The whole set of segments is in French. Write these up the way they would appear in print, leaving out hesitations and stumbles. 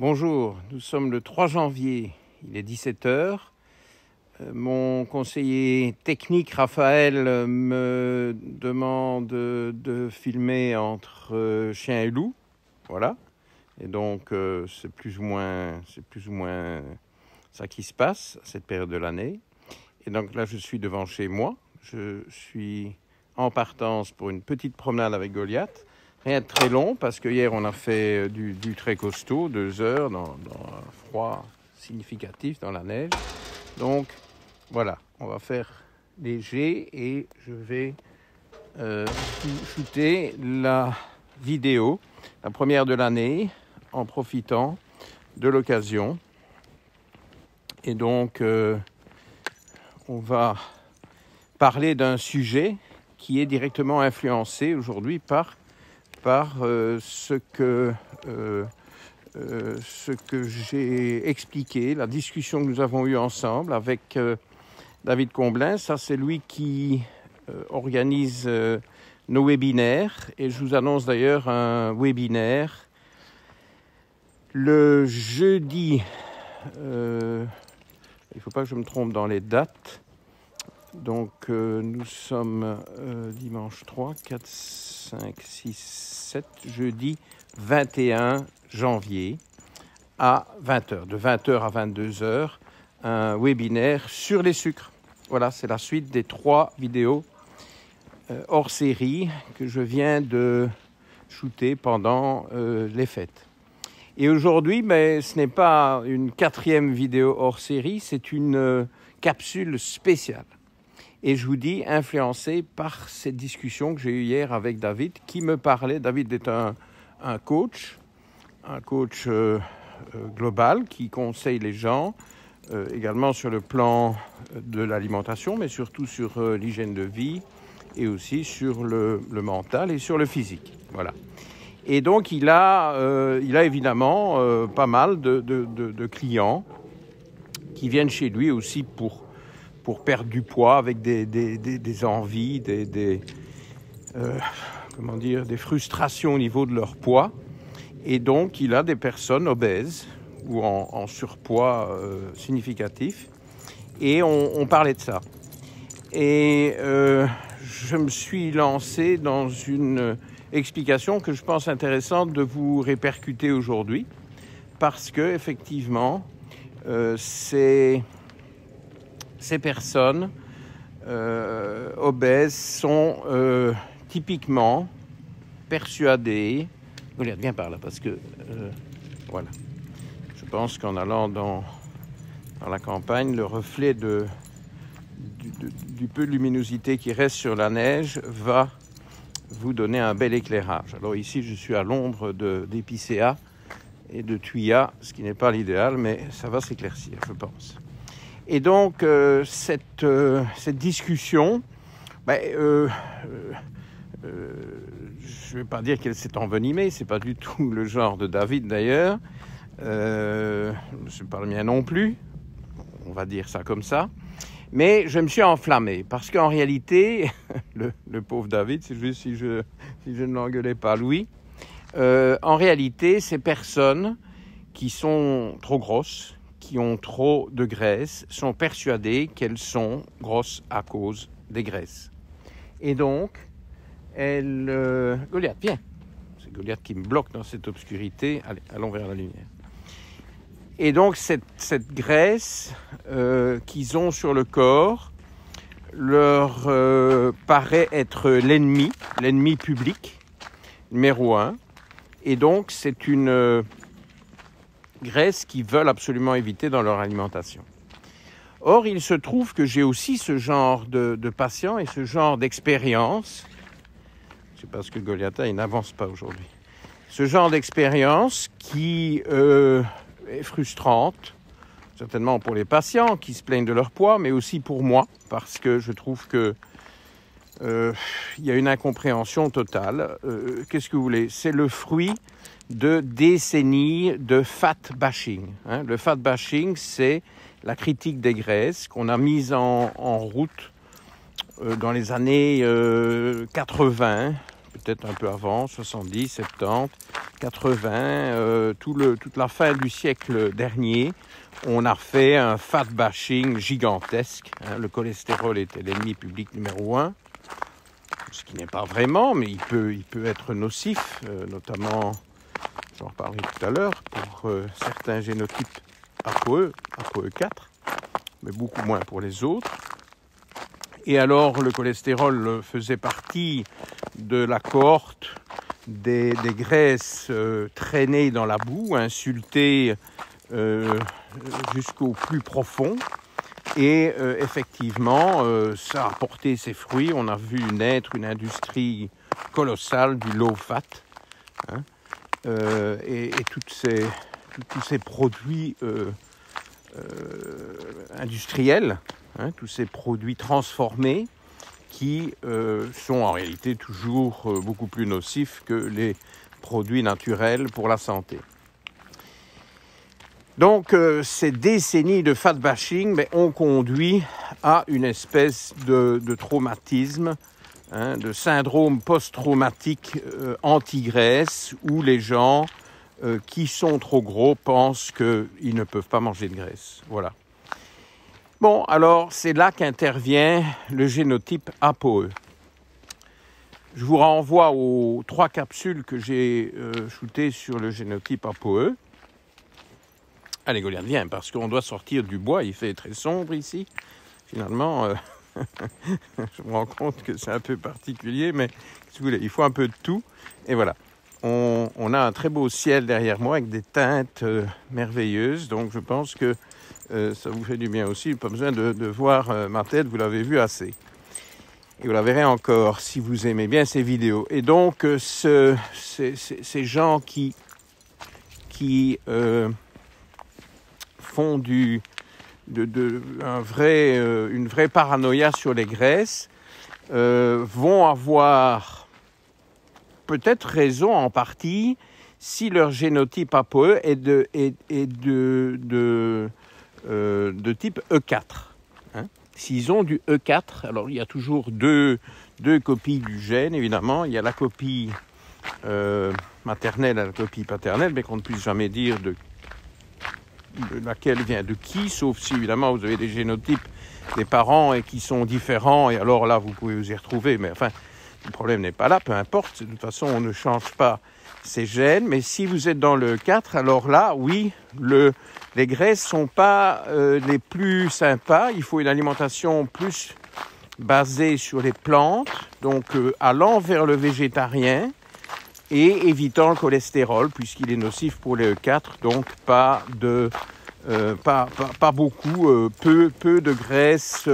Bonjour, nous sommes le 3 janvier, il est 17 heures. Mon conseiller technique Raphaël me demande de filmer entre chien et loup, voilà. Et donc c'est plus ou moins ça qui se passe à cette période de l'année. Et donc là je suis devant chez moi, je suis en partance pour une petite promenade avec Goliath. Rien de très long parce que hier on a fait du très costaud, 2 heures dans un froid significatif dans la neige. Donc voilà, on va faire léger et je vais shooter la vidéo, la première de l'année, en profitant de l'occasion. Et donc on va parler d'un sujet qui est directement influencé aujourd'hui par ce que j'ai expliqué, la discussion que nous avons eue ensemble avec David Comblin. Ça, c'est lui qui organise nos webinaires. Et je vous annonce d'ailleurs un webinaire le jeudi. Il ne faut pas que je me trompe dans les dates. Donc, nous sommes dimanche 3, 4, 5, 6, 7, jeudi 21 janvier à 20h. De 20h à 22h, un webinaire sur les sucres. Voilà, c'est la suite des 3 vidéos hors série que je viens de shooter pendant les fêtes. Et aujourd'hui, mais ce n'est pas une 4e vidéo hors série, c'est une capsule spéciale. Et je vous dis, influencé par cette discussion que j'ai eue hier avec David, qui me parlait. David est un coach global qui conseille les gens, également sur le plan de l'alimentation, mais surtout sur l'hygiène de vie et aussi sur le mental et sur le physique. Voilà. Et donc, il a évidemment pas mal de clients qui viennent chez lui aussi pour perdre du poids avec des envies, des frustrations au niveau de leur poids. Et donc, il a des personnes obèses ou en surpoids significatif. Et on parlait de ça. Et je me suis lancé dans une explication que je pense intéressante de vous répercuter aujourd'hui. Parce que, effectivement, ces personnes obèses sont typiquement persuadées. Regarde, viens par là parce que voilà. Je pense qu'en allant dans la campagne, le reflet du peu de luminosité qui reste sur la neige va vous donner un bel éclairage. Alors ici, je suis à l'ombre d'épicéa et de thuya, ce qui n'est pas l'idéal, mais ça va s'éclaircir, je pense. Et donc, cette discussion, je ne vais pas dire qu'elle s'est envenimée, ce n'est pas du tout le genre de David d'ailleurs, ce n'est pas le mien non plus, on va dire ça comme ça, mais je me suis enflammé, parce qu'en réalité, le pauvre David, c'est juste si je ne l'engueulais pas Louis, en réalité, ces personnes qui sont trop grosses, qui ont trop de graisse, sont persuadées qu'elles sont grosses à cause des graisses. Et donc, Goliath, viens. C'est Goliath qui me bloque dans cette obscurité. Allez, allons vers la lumière. Et donc, cette graisse qu'ils ont sur le corps leur paraît être l'ennemi public, numéro 1. Et donc, c'est une graisse qu'ils veulent absolument éviter dans leur alimentation. Or, il se trouve que j'ai aussi ce genre de patients et ce genre d'expérience. Je ne sais pas ce que Goliath il n'avance pas aujourd'hui. Ce genre d'expérience qui est frustrante, certainement pour les patients qui se plaignent de leur poids, mais aussi pour moi, parce que je trouve que il y a une incompréhension totale. Qu'est-ce que vous voulez ? C'est le fruit de décennies de fat bashing. Le fat bashing, c'est la critique des graisses qu'on a mise en route dans les années 80, peut-être un peu avant, 70, 70, 80, toute la fin du siècle dernier, on a fait un fat bashing gigantesque. Hein. Le cholestérol était l'ennemi public numéro 1, ce qui n'est pas vraiment, mais il peut être nocif, notamment, j'en reparlerai tout à l'heure, pour certains génotypes ApoE, ApoE4, mais beaucoup moins pour les autres. Et alors, le cholestérol faisait partie de la cohorte des graisses traînées dans la boue, insultées jusqu'au plus profond. Et effectivement, ça a porté ses fruits. On a vu naître une industrie colossale du low fat. Hein, et tous ces produits industriels, hein, tous ces produits transformés qui sont en réalité toujours beaucoup plus nocifs que les produits naturels pour la santé. Donc ces décennies de fat bashing ont conduit à une espèce de traumatisme, hein, de syndrome post-traumatique anti-graisse, où les gens qui sont trop gros pensent qu'ils ne peuvent pas manger de graisse. Voilà. Bon, alors c'est là qu'intervient le génotype ApoE. Je vous renvoie aux 3 capsules que j'ai shootées sur le génotype ApoE. Allez, Goliath, viens, parce qu'on doit sortir du bois, il fait très sombre ici. Finalement, je me rends compte que c'est un peu particulier, mais si vous voulez, il faut un peu de tout. Et voilà, on a un très beau ciel derrière moi avec des teintes merveilleuses, donc je pense que ça vous fait du bien aussi. Pas besoin de voir ma tête, vous l'avez vu assez. Et vous la verrez encore si vous aimez bien ces vidéos. Et donc, ces gens qui font une vraie paranoïa sur les graisses vont avoir peut-être raison en partie si leur génotype ApoE est de type E4. Hein. S'ils ont du E4, alors il y a toujours deux copies du gène, évidemment. Il y a la copie maternelle et la copie paternelle, mais qu'on ne puisse jamais dire de laquelle vient de qui, sauf si évidemment vous avez des génotypes des parents et qui sont différents, et alors là vous pouvez vous y retrouver, mais enfin le problème n'est pas là, peu importe, de toute façon on ne change pas ces gènes, mais si vous êtes dans le 4, alors là oui, les graisses sont pas les plus sympas, il faut une alimentation plus basée sur les plantes, donc allant vers le végétarien, et évitant le cholestérol, puisqu'il est nocif pour les E4, donc pas beaucoup, peu de graisses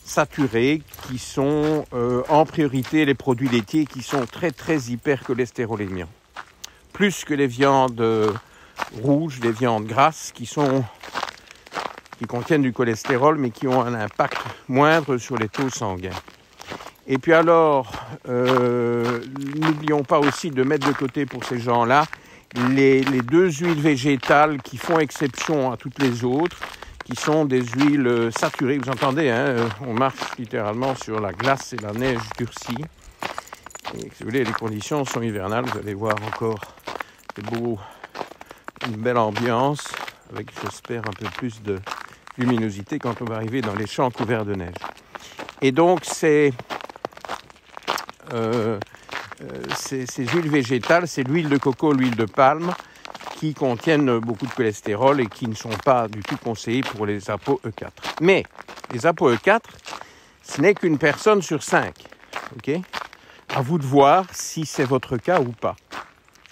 saturées, qui sont en priorité les produits laitiers qui sont très très hypercholestérolémiants. Plus que les viandes rouges, les viandes grasses qui contiennent du cholestérol, mais qui ont un impact moindre sur les taux sanguins. Et puis alors, n'oublions pas aussi de mettre de côté pour ces gens-là les 2 huiles végétales qui font exception à toutes les autres, qui sont des huiles saturées. Vous entendez, hein, on marche littéralement sur la glace et la neige durcie. Et si vous voulez, les conditions sont hivernales. Vous allez voir encore une belle ambiance, avec, j'espère, un peu plus de luminosité quand on va arriver dans les champs couverts de neige. Et donc, ces huiles végétales, c'est l'huile de coco, l'huile de palme, qui contiennent beaucoup de cholestérol et qui ne sont pas du tout conseillées pour les ApoE4. Mais les ApoE4, ce n'est qu'une personne sur 5. Okay, à vous de voir si c'est votre cas ou pas.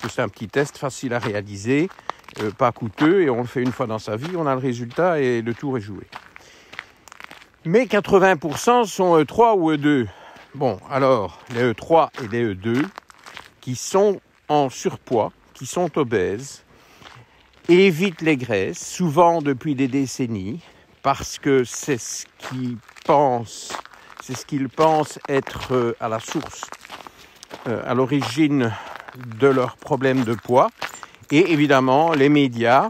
C'est un petit test facile à réaliser, pas coûteux, et on le fait une fois dans sa vie, on a le résultat et le tour est joué. Mais 80% sont E3 ou E2. Bon, alors, les E3 et les E2, qui sont en surpoids, qui sont obèses, évitent les graisses, souvent depuis des décennies, parce que c'est ce qu'ils pensent être à la source, à l'origine de leurs problèmes de poids. Et évidemment, les médias,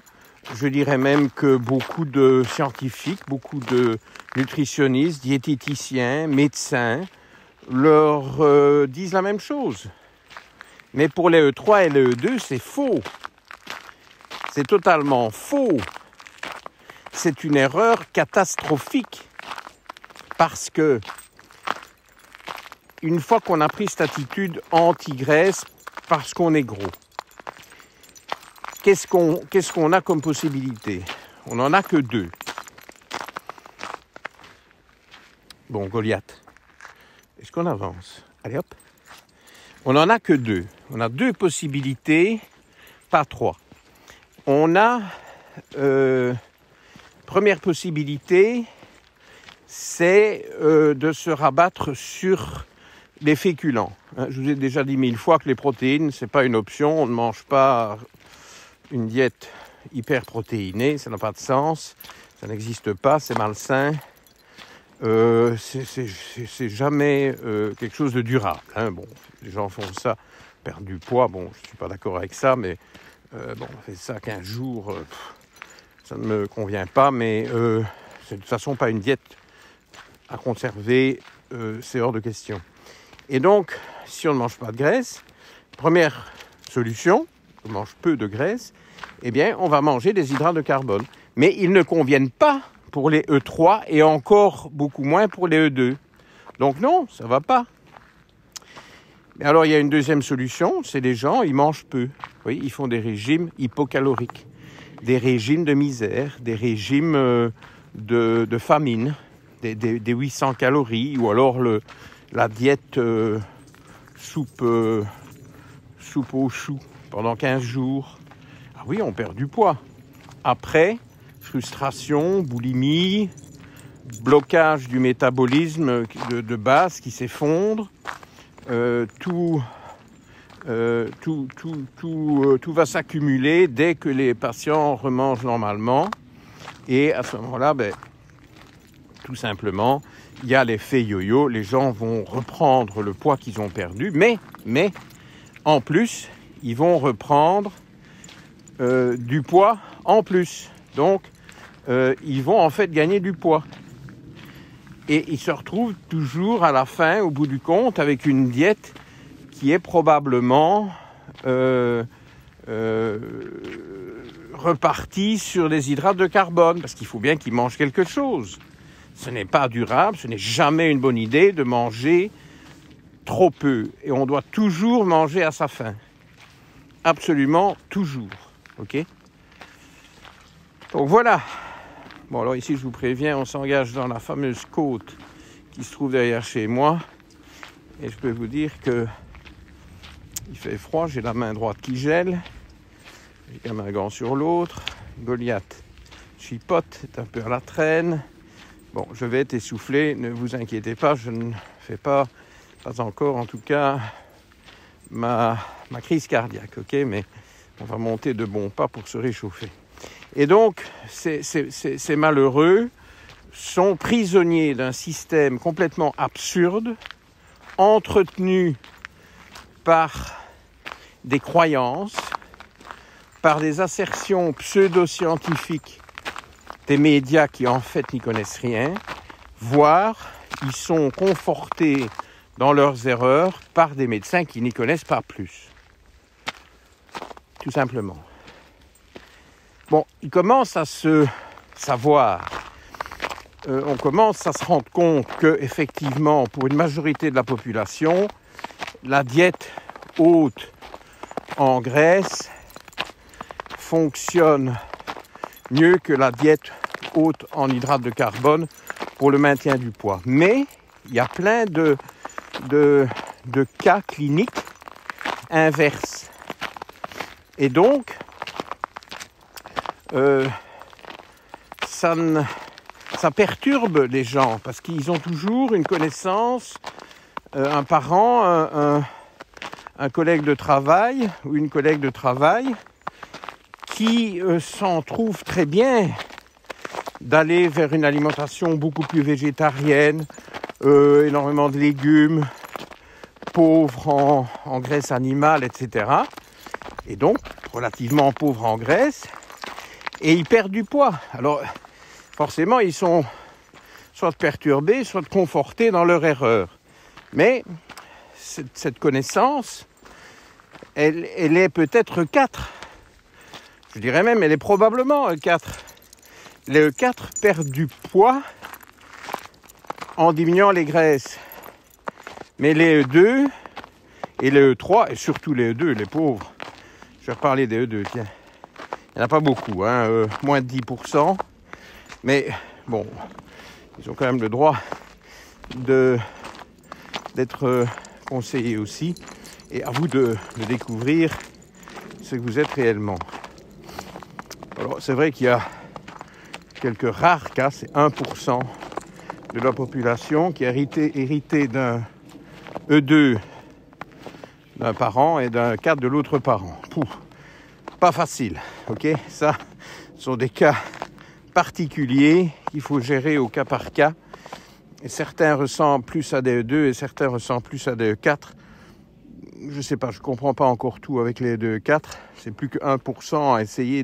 je dirais même que beaucoup de scientifiques, beaucoup de nutritionnistes, diététiciens, médecins, leur disent la même chose. Mais pour les E3 et les E2, c'est faux. C'est totalement faux. C'est une erreur catastrophique. Parce que, une fois qu'on a pris cette attitude anti-graisse, parce qu'on est gros, qu'est-ce qu'on a comme possibilité? On n'en a que deux. Bon, Goliath, est-ce qu'on avance? Allez hop. On n'en a que deux. On a deux possibilités, pas trois. On a, première possibilité, c'est de se rabattre sur les féculents. Je vous ai déjà dit 1000 fois que les protéines, c'est pas une option. On ne mange pas une diète hyper protéinée, ça n'a pas de sens. Ça n'existe pas, c'est malsain. C'est jamais quelque chose de durable. Bon, les gens font ça, perdent du poids. Bon, je suis pas d'accord avec ça, mais on fait ça 15 jours, ça ne me convient pas. Mais c'est de toute façon pas une diète à conserver, c'est hors de question. Et donc, si on ne mange pas de graisse, première solution, on mange peu de graisse, eh bien, on va manger des hydrates de carbone. Mais ils ne conviennent pas pour les E3 et encore beaucoup moins pour les E2. Donc non, ça ne va pas. Mais alors, il y a une deuxième solution, c'est les gens, ils mangent peu. Oui, ils font des régimes hypocaloriques, des régimes de misère, des régimes de famine, des 800 calories, ou alors la diète soupe aux choux pendant 15 jours. Ah oui, on perd du poids. Après, frustration, boulimie, blocage du métabolisme de base qui s'effondre, tout va s'accumuler dès que les patients remangent normalement. Et à ce moment-là, tout simplement, il y a l'effet yo-yo. Les gens vont reprendre le poids qu'ils ont perdu, mais en plus, ils vont reprendre du poids en plus. Donc, ils vont en fait gagner du poids. Et ils se retrouvent toujours à la fin, au bout du compte, avec une diète qui est probablement repartie sur les hydrates de carbone. Parce qu'il faut bien qu'ils mangent quelque chose. Ce n'est pas durable, ce n'est jamais une bonne idée de manger trop peu. Et on doit toujours manger à sa faim. Absolument toujours. OK ? Donc voilà. Bon, alors ici, je vous préviens, on s'engage dans la fameuse côte qui se trouve derrière chez moi. Et je peux vous dire que il fait froid, j'ai la main droite qui gèle. J'ai comme un gant sur l'autre. Goliath chipote, c'est un peu à la traîne. Bon, je vais être essoufflé, ne vous inquiétez pas, je ne fais pas encore en tout cas, ma crise cardiaque, ok, mais on va monter de bons pas pour se réchauffer. Et donc, ces malheureux sont prisonniers d'un système complètement absurde, entretenu par des croyances, par des assertions pseudo-scientifiques des médias qui en fait n'y connaissent rien, voire ils sont confortés dans leurs erreurs par des médecins qui n'y connaissent pas plus. Tout simplement. Bon, ils commencent à se savoir, on commence à se rendre compte que, effectivement, pour une majorité de la population, la diète haute en graisse fonctionne mieux que la diète haute en hydrates de carbone pour le maintien du poids. Mais il y a plein de cas cliniques inverses. Et donc, ça perturbe les gens parce qu'ils ont toujours une connaissance, un parent, un collègue de travail ou une collègue de travail qui s'en trouve très bien d'aller vers une alimentation beaucoup plus végétarienne, énormément de légumes, pauvre en graisse animale, etc. Et donc, relativement pauvre en graisse, et ils perdent du poids. Alors, forcément, ils sont soit perturbés, soit confortés dans leur erreur. Mais cette connaissance elle est peut-être E4. Je dirais même, elle est probablement E4. Les E4 perdent du poids en diminuant les graisses. Mais les E2 et les E3, et surtout les E2, les pauvres, je vais reparler des E2, tiens. Il n'y en a pas beaucoup, hein, moins de 10%. Mais bon, ils ont quand même le droit d'être conseillés aussi. Et à vous de découvrir ce que vous êtes réellement. Alors c'est vrai qu'il y a quelques rares cas, c'est 1% de la population qui a hérité d'un E2 d'un parent et d'un 4 de l'autre parent. Pouf, pas facile, ok? Ça, ce sont des cas particuliers qu'il faut gérer au cas par cas. Et certains ressemblent plus à des E2 et certains ressemblent plus à des E4. Je ne sais pas, je ne comprends pas encore tout avec les E4. C'est plus que 1% à essayer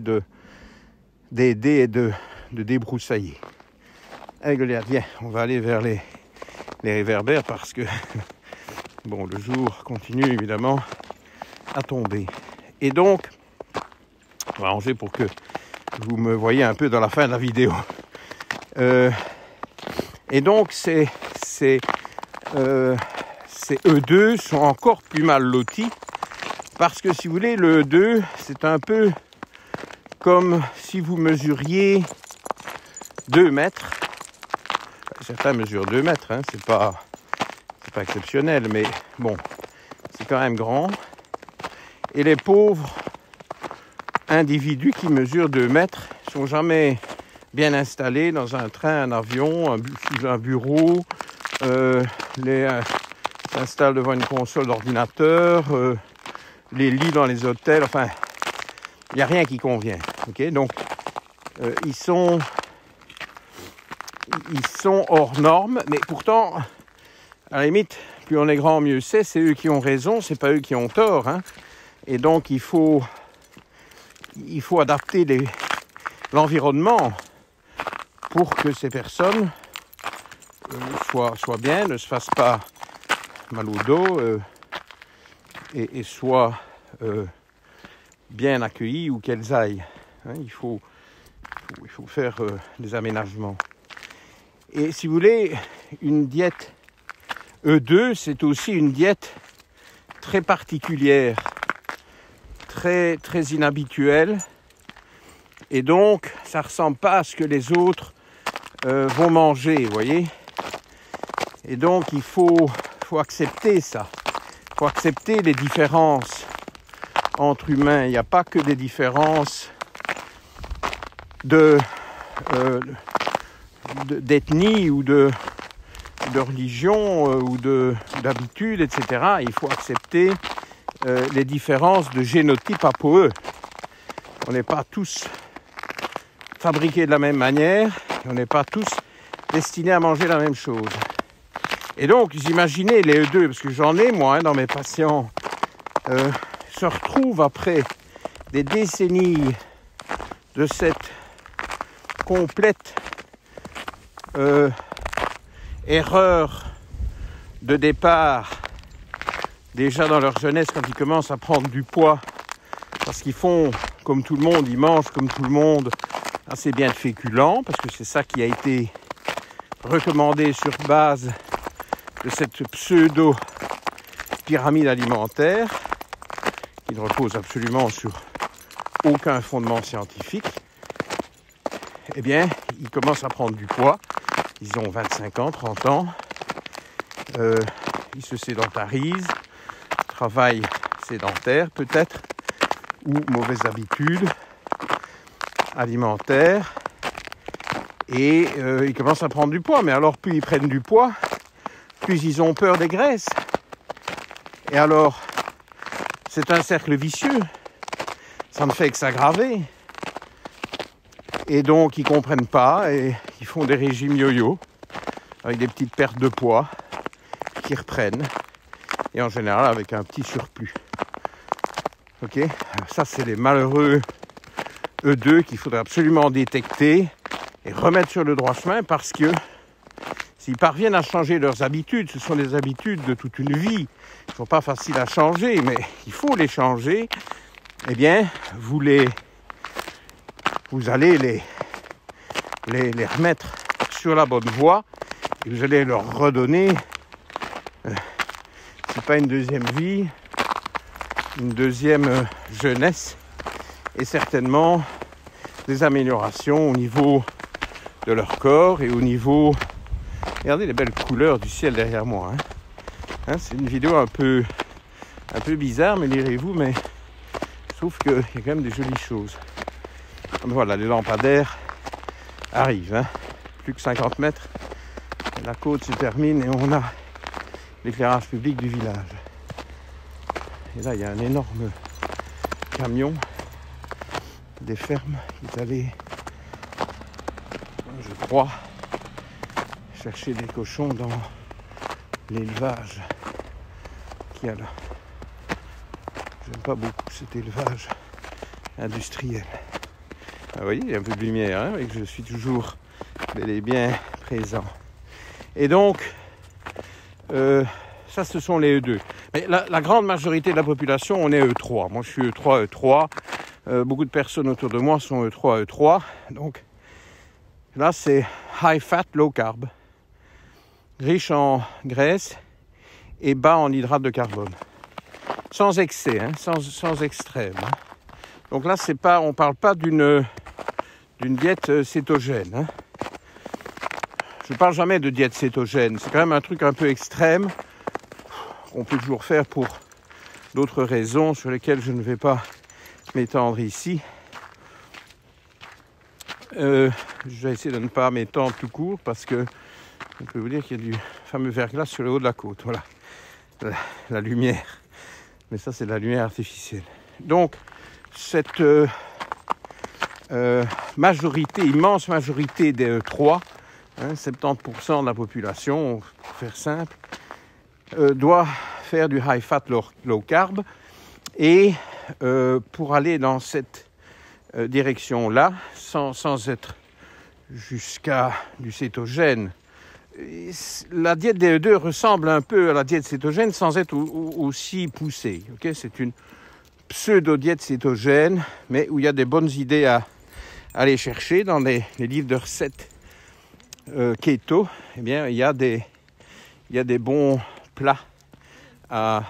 d'aider et de débroussailler. Allez Goliath, viens, on va aller vers les réverbères parce que bon, le jour continue évidemment à tomber. Et donc, on va ranger pour que vous me voyez un peu dans la fin de la vidéo. Et donc, ces E2 sont encore plus mal lotis parce que si vous voulez, le E2, c'est un peu comme si vous mesuriez 2 mètres. Certains mesurent 2 mètres, hein, c'est pas exceptionnel, mais bon, c'est quand même grand. Et les pauvres individus qui mesurent 2 mètres sont jamais bien installés dans un train, un avion, sous un bureau, s'installent devant une console d'ordinateur, les lits dans les hôtels, enfin, il n'y a rien qui convient. Okay, donc, ils sont hors normes, mais pourtant, à la limite, plus on est grand, mieux c'est eux qui ont raison, c'est pas eux qui ont tort. Hein. Et donc, il faut adapter l'environnement pour que ces personnes soient bien, ne se fassent pas mal au dos et soient bien accueillies où qu'elles aillent. Hein, il faut faire des aménagements. Et si vous voulez, une diète E2, c'est aussi une diète très particulière, très, très inhabituelle. Et donc, ça ne ressemble pas à ce que les autres vont manger, vous voyez. Et donc, il faut accepter ça. Il faut accepter les différences entre humains. Il n'y a pas que des différences d'ethnie ou de religion ou d'habitude, etc. Il faut accepter les différences de génotype apoeux. On n'est pas tous fabriqués de la même manière, on n'est pas tous destinés à manger la même chose. Et donc, vous imaginez les E2, parce que j'en ai moi dans mes patients, se retrouvent après des décennies de cette complète erreur de départ, déjà dans leur jeunesse, quand ils commencent à prendre du poids, parce qu'ils font comme tout le monde, ils mangent comme tout le monde, assez bien de féculents, parce que c'est ça qui a été recommandé sur base de cette pseudo-pyramide alimentaire, qui ne repose absolument sur aucun fondement scientifique. Eh bien, ils commencent à prendre du poids, ils ont 25 ans, 30 ans, ils se sédentarisent, travail sédentaire peut-être, ou mauvaises habitudes alimentaires, et ils commencent à prendre du poids. Mais alors, plus ils prennent du poids, plus ils ont peur des graisses. Et alors, c'est un cercle vicieux, ça ne fait que s'aggraver. Et donc, ils ne comprennent pas et ils font des régimes yo-yo avec des petites pertes de poids qui reprennent. Et en général, avec un petit surplus. Ok, ça, c'est les malheureux E2 qu'il faudrait absolument détecter et remettre sur le droit chemin parce que s'ils parviennent à changer leurs habitudes, ce sont des habitudes de toute une vie, ils ne sont pas faciles à changer, mais il faut les changer, eh bien, vous allez les remettre sur la bonne voie et vous allez leur redonner, si pas une deuxième vie, une deuxième jeunesse et certainement des améliorations au niveau de leur corps et au niveau... Regardez les belles couleurs du ciel derrière moi. C'est une vidéo un peu bizarre, me direz-vous, mais je trouve qu'il y a quand même des jolies choses. Voilà, les lampadaires arrivent. Plus que 50 mètres, la côte se termine et on a l'éclairage public du village. Et là, il y a un énorme camion des fermes qui est allé, je crois, chercher des cochons dans l'élevage qu'il y a là. J'aime pas beaucoup cet élevage industriel. Vous voyez, il y a un peu de lumière, et que je suis toujours bel et bien présent. Et donc, ça, ce sont les E2. Mais la grande majorité de la population, on est E3. Moi, je suis E3. Beaucoup de personnes autour de moi sont E3. Donc, là, c'est high fat, low carb. Riche en graisse et bas en hydrate de carbone. Sans excès, sans extrême. Donc là, on ne parle pas d'une diète cétogène. Je ne parle jamais de diète cétogène. C'est quand même un truc un peu extrême qu'on peut toujours faire pour d'autres raisons sur lesquelles je ne vais pas m'étendre ici. Je vais essayer de ne pas m'étendre tout court parce que je peux vous dire qu'il y a du fameux verglas sur le haut de la côte. Voilà, la lumière. Mais ça, c'est de la lumière artificielle. Donc, cette immense majorité des E3, 70% de la population, pour faire simple, doit faire du high fat, low carb. Et pour aller dans cette direction-là, sans être jusqu'à du cétogène, la diète des E2 ressemble un peu à la diète cétogène sans être aussi poussée. Okay, c'est une pseudo-diète cétogène, mais où il y a des bonnes idées à aller chercher dans les livres de recettes keto. Eh bien, il y a des bons plats à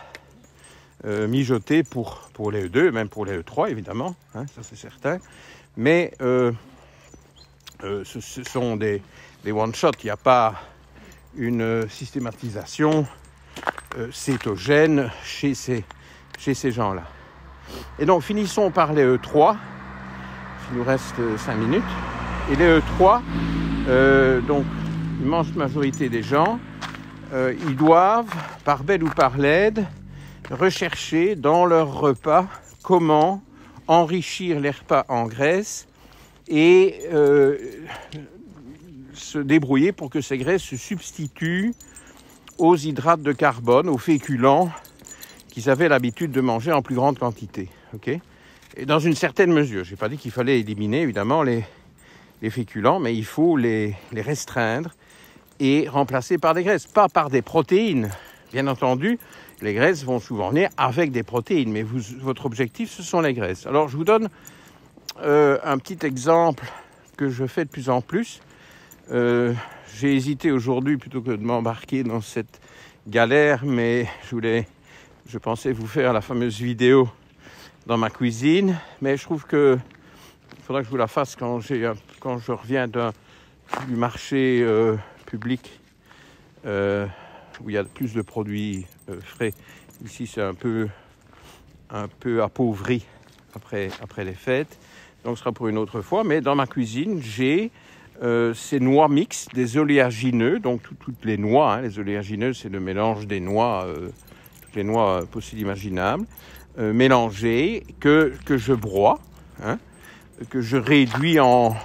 mijoter pour les E2, même pour les E3 évidemment, ça c'est certain. Mais ce sont des one-shots, il n'y a pas une systématisation cétogène chez ces gens-là. Et donc finissons par les E3, il nous reste 5 minutes. Et les E3, donc l'immense majorité des gens, ils doivent, par belle ou par laide, rechercher dans leur repas comment enrichir les repas en graisse et se débrouiller pour que ces graisses se substituent aux hydrates de carbone, aux féculents qu'ils avaient l'habitude de manger en plus grande quantité. Okay, et dans une certaine mesure. Je n'ai pas dit qu'il fallait éliminer évidemment les féculents, mais il faut les restreindre et remplacer par des graisses, pas par des protéines. Bien entendu, les graisses vont souvent venir avec des protéines, mais votre objectif, ce sont les graisses. Alors, je vous donne un petit exemple que je fais de plus en plus. J'ai hésité aujourd'hui plutôt que de m'embarquer dans cette galère, mais je pensais vous faire la fameuse vidéo dans ma cuisine, mais je trouve que il faudra que je vous la fasse quand je reviens du marché public où il y a plus de produits frais. Ici, c'est un peu appauvri après les fêtes, donc ce sera pour une autre fois. Mais dans ma cuisine, j'ai ces noix mixtes, des oléagineux, donc toutes les noix. Les oléagineux, c'est le mélange des noix, toutes les noix possibles imaginables, mélangées, que je broie, que je réduis en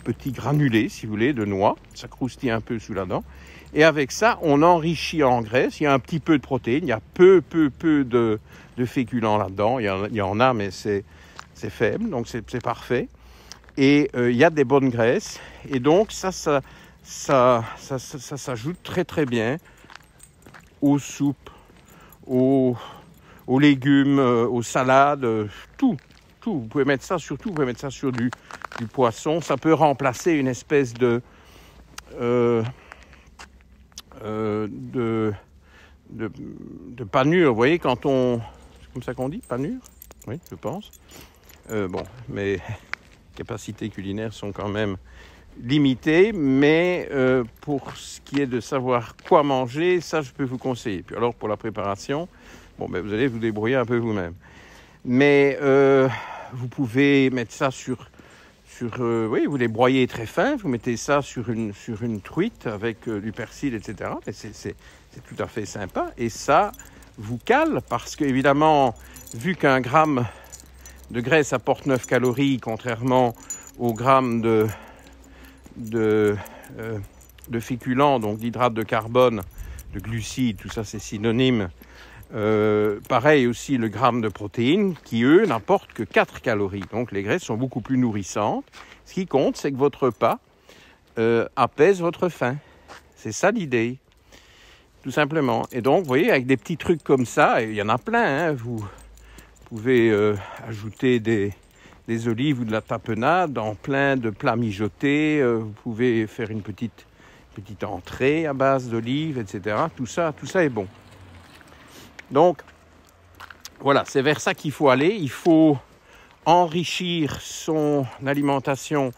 petits granulés, si vous voulez, de noix. Ça croustille un peu sous la dent. Et avec ça, on enrichit en graisse. Il y a un petit peu de protéines. Il y a peu de féculents là-dedans. Il y en a, mais c'est faible. Donc, c'est parfait. Et il y a des bonnes graisses. Et donc, ça ça s'ajoute très très bien aux soupes, aux légumes, aux salades, tout. Vous pouvez mettre ça sur tout, vous pouvez mettre ça sur du poisson. Ça peut remplacer une espèce de panure. Vous voyez, quand on... C'est comme ça qu'on dit, panure? Oui, je pense. Bon, mes capacités culinaires sont quand même limitées, mais pour ce qui est de savoir quoi manger, ça, je peux vous conseiller. Puis alors, pour la préparation, bon, ben, vous allez vous débrouiller un peu vous-même. Mais vous pouvez mettre ça oui, vous les broyez très fin, vous mettez ça sur une truite avec du persil, etc. Et c'est tout à fait sympa. Et ça vous cale parce qu'évidemment, vu qu'un gramme de graisse apporte 9 calories, contrairement au gramme de féculents, donc d'hydrates de carbone, de glucides, tout ça c'est synonyme. Pareil aussi le gramme de protéines qui, eux, n'apportent que 4 calories. Donc les graisses sont beaucoup plus nourrissantes. Ce qui compte, c'est que votre repas apaise votre faim. C'est ça l'idée, tout simplement. Et donc, vous voyez, avec des petits trucs comme ça, il y en a plein. Hein, vous pouvez ajouter des olives ou de la tapenade dans plein de plats mijotés. Vous pouvez faire une petite entrée à base d'olives, etc. Tout ça est bon. Donc, voilà, c'est vers ça qu'il faut aller. Il faut enrichir son alimentation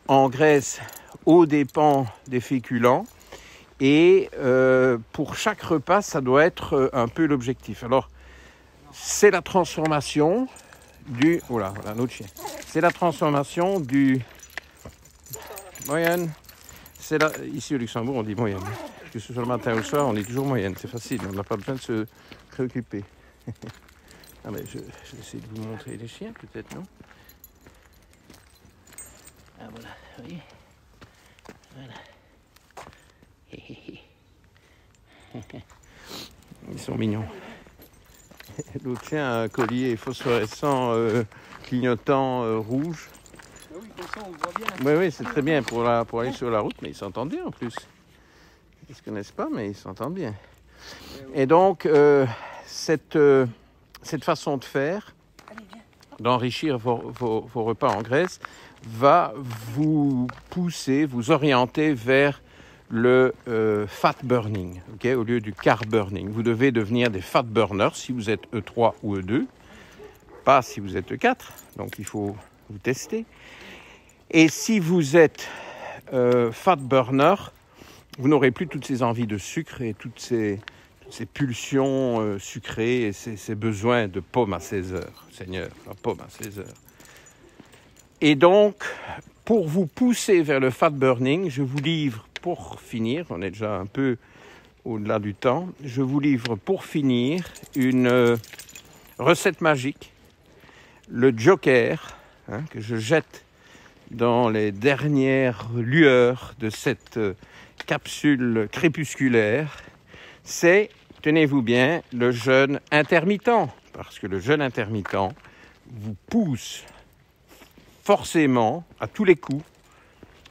en graisse aux dépens des féculents. Et pour chaque repas, ça doit être un peu l'objectif. Alors, c'est la transformation du... Oh là, voilà, un autre chien. C'est la transformation du... Moyenne. Ici au Luxembourg, on dit moyenne. Que ce soit le matin ou le soir, on dit toujours moyenne. C'est facile, on n'a pas besoin de se préoccuper. Ah mais je vais essayer de vous montrer les chiens, peut-être, non? Ah voilà, vous voyez? Voilà. Ils sont mignons. L'autre chien a un collier phosphorescent clignotant rouge. Oui, comme ça on voit bien. Oui, c'est très bien pour aller sur la route, mais ils s'entendent bien en plus. Ils ne se connaissent pas, mais ils s'entendent bien. Et donc, cette façon de faire, d'enrichir vos repas en graisse, va vous pousser, vous orienter vers le fat burning, okay, au lieu du carb burning. Vous devez devenir des fat burners si vous êtes E3 ou E2, pas si vous êtes E4, donc il faut vous tester. Et si vous êtes fat burner, vous n'aurez plus toutes ces envies de sucre et toutes ces pulsions sucrées et ces besoins de pomme à 16 heures. Seigneur, la pomme à 16 heures. Et donc, pour vous pousser vers le fat burning, je vous livre pour finir, on est déjà un peu au-delà du temps, je vous livre pour finir une recette magique, le joker, que je jette dans les dernières lueurs de cette capsule crépusculaire, c'est, tenez-vous bien, le jeûne intermittent. Parce que le jeûne intermittent vous pousse forcément, à tous les coups,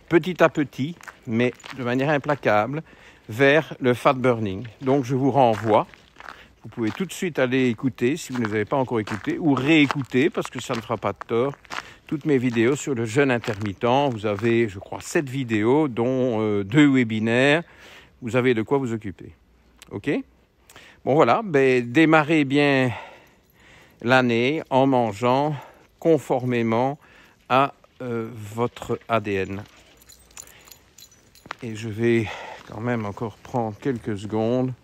petit à petit, mais de manière implacable, vers le fat burning. Donc je vous renvoie. Vous pouvez tout de suite aller écouter, si vous ne les avez pas encore écoutés, ou réécouter, parce que ça ne fera pas de tort, toutes mes vidéos sur le jeûne intermittent. Vous avez, je crois, 7 vidéos, dont 2 webinaires. Vous avez de quoi vous occuper. OK? Bon, voilà. Démarrez bien l'année en mangeant conformément à votre ADN. Et je vais quand même encore prendre quelques secondes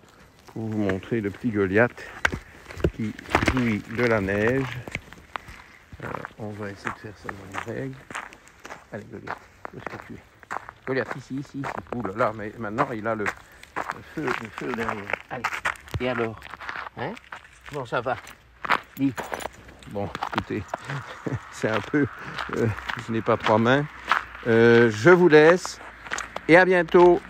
pour vous montrer le petit Goliath qui jouit de la neige. On va essayer de faire ça dans les règles. Allez, Goliath, où est-ce que tu es? Goliath, ici. Ouh là là, mais maintenant il a le feu derrière. Allez, et alors? Hein? Bon, ça va. Dis. Bon, écoutez, c'est un peu... je n'ai pas 3 mains. Je vous laisse et à bientôt.